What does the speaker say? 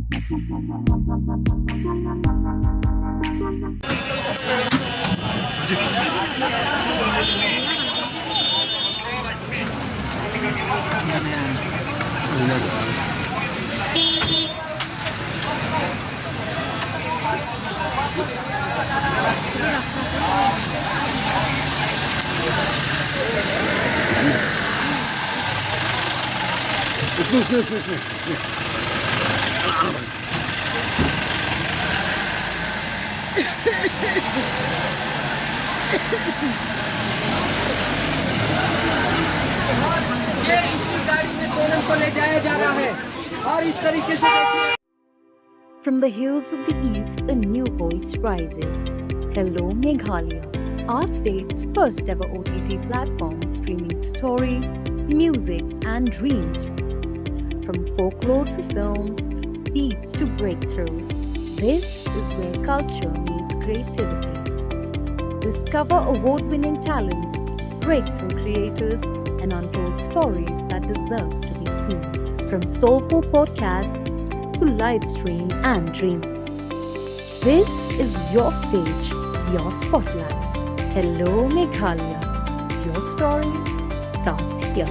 ये इसी गाड़ी में सोनम को ले जाया जा रहा है और इस तरीके से देखिए। From the hills of the east, a new voice rises. Hello, Meghalaya, our state's first ever OTT platform streaming stories, music, and dreams. From folklore to films, beats to breakthroughs, this is where culture meets creativity. Discover award-winning talents, breakthrough creators, and untold stories that deserves to be seen. From soulful podcasts to live stream and dreams. This is your stage, your spotlight. Hello, Meghalaya. Your story starts here.